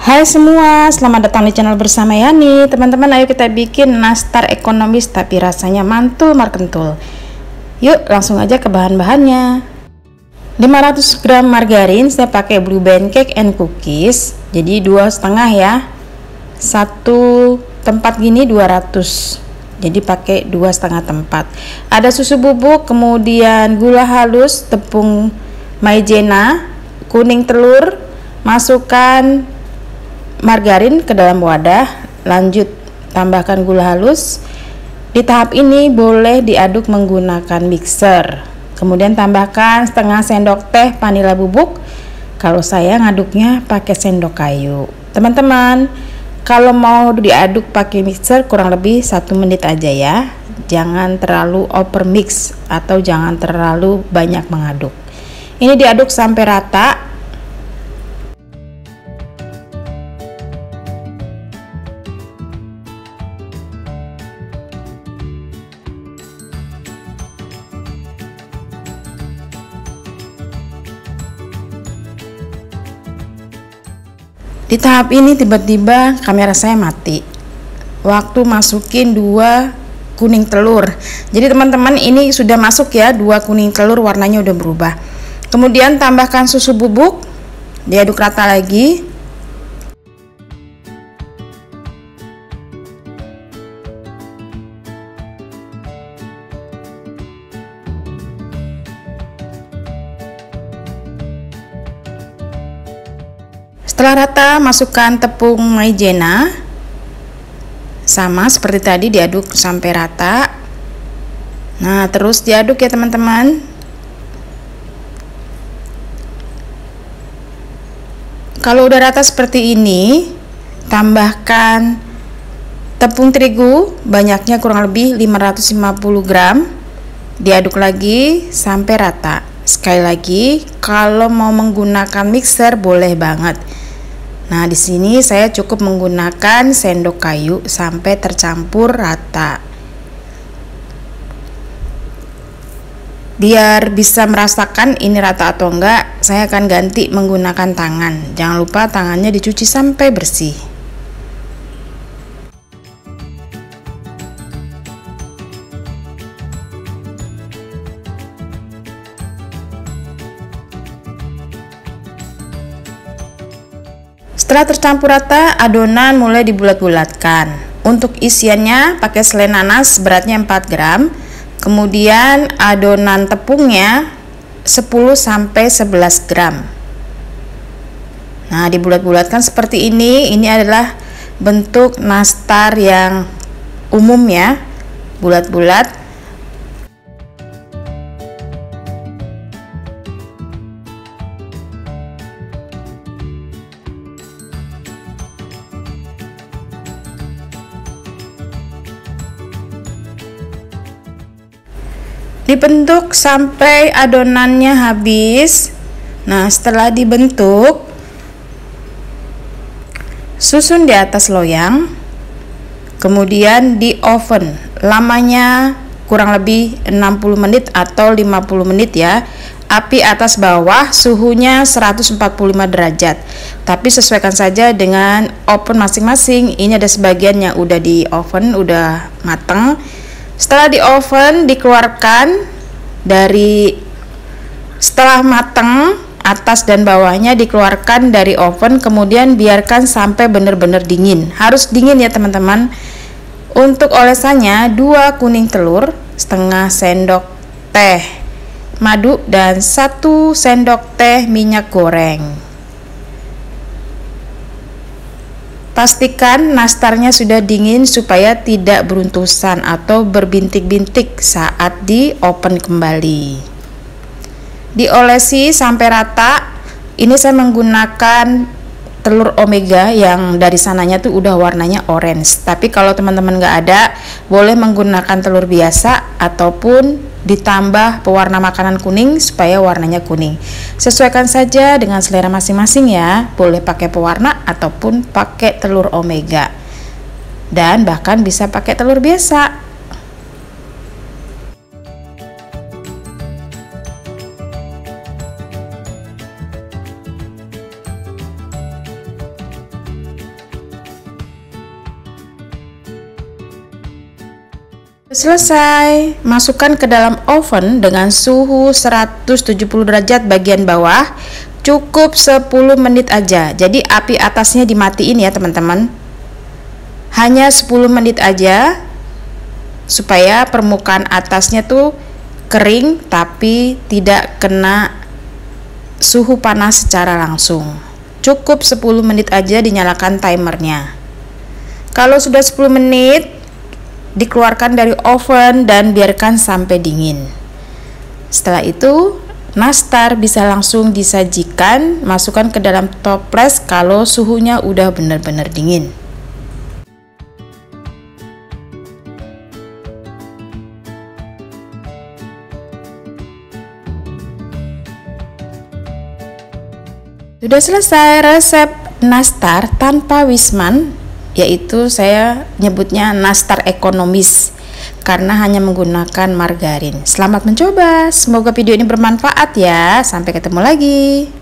Hai semua, selamat datang di channel bersama Yani. Teman-teman, ayo kita bikin nastar ekonomis tapi rasanya mantul markentul. Yuk langsung aja ke bahan-bahannya. 500 gram margarin, saya pakai Blue Band Cake and Cookies. Jadi 2,5 ya. Satu tempat gini 200. Jadi pakai 2,5 tempat. Ada susu bubuk, kemudian gula halus, tepung maizena, kuning telur, masukkan margarin ke dalam wadah, lanjut tambahkan gula halus. Di tahap ini boleh diaduk menggunakan mixer. Kemudian tambahkan setengah sendok teh vanila bubuk. Kalau saya ngaduknya pakai sendok kayu. Teman-teman, kalau mau diaduk pakai mixer kurang lebih 1 menit aja ya. Jangan terlalu over mix atau jangan terlalu banyak mengaduk. Ini diaduk sampai rata. Di tahap ini tiba-tiba kamera saya mati waktu masukin 2 kuning telur. Jadi teman-teman, ini sudah masuk ya 2 kuning telur, warnanya udah berubah. Kemudian tambahkan susu bubuk, diaduk rata lagi. Setelah rata, masukkan tepung maizena, sama seperti tadi, diaduk sampai rata. Nah, terus diaduk ya teman-teman. Kalau udah rata seperti ini, tambahkan tepung terigu, banyaknya kurang lebih 550 gram. Diaduk lagi sampai rata. Sekali lagi, kalau mau menggunakan mixer boleh banget. Nah, di sini saya cukup menggunakan sendok kayu sampai tercampur rata. Biar bisa merasakan ini rata atau enggak, saya akan ganti menggunakan tangan. Jangan lupa tangannya dicuci sampai bersih. Setelah tercampur rata, adonan mulai dibulat-bulatkan. Untuk isiannya pakai selai nanas beratnya 4 gram. Kemudian adonan tepungnya 10-11 gram. Nah, dibulat-bulatkan seperti ini. Ini adalah bentuk nastar yang umum ya, bulat-bulat. Dibentuk sampai adonannya habis. Nah, setelah dibentuk, susun di atas loyang, kemudian di oven. Lamanya kurang lebih 60 menit atau 50 menit ya. Api atas bawah, suhunya 145 derajat. Tapi sesuaikan saja dengan oven masing-masing. Ini ada sebagian yang udah di oven, udah mateng. Setelah di oven, dikeluarkan setelah matang, atas dan bawahnya dikeluarkan dari oven, kemudian biarkan sampai benar-benar dingin. Harus dingin ya teman-teman. Untuk olesannya 2 kuning telur, setengah sendok teh madu, dan 1 sendok teh minyak goreng. Pastikan nastarnya sudah dingin supaya tidak beruntusan atau berbintik-bintik saat di oven kembali. Diolesi sampai rata. Ini saya menggunakan telur omega yang dari sananya tuh udah warnanya orange. Tapi kalau teman-teman nggak ada, boleh menggunakan telur biasa ataupun ditambah pewarna makanan kuning supaya warnanya kuning. Sesuaikan saja dengan selera masing-masing ya. Boleh pakai pewarna ataupun pakai telur omega. Dan bahkan bisa pakai telur biasa. Selesai, masukkan ke dalam oven dengan suhu 170 derajat bagian bawah. Cukup 10 menit aja. Jadi api atasnya dimatiin ya teman-teman. Hanya 10 menit aja, supaya permukaan atasnya tuh kering tapi tidak kena suhu panas secara langsung. Cukup 10 menit aja, dinyalakan timernya. Kalau sudah 10 menit, dikeluarkan dari oven dan biarkan sampai dingin. Setelah itu, nastar bisa langsung disajikan. Masukkan ke dalam toples kalau suhunya udah benar-benar dingin. Sudah selesai resep nastar tanpa wisman, yaitu saya nyebutnya nastar ekonomis karena hanya menggunakan margarin. Selamat mencoba, semoga video ini bermanfaat ya. Sampai ketemu lagi.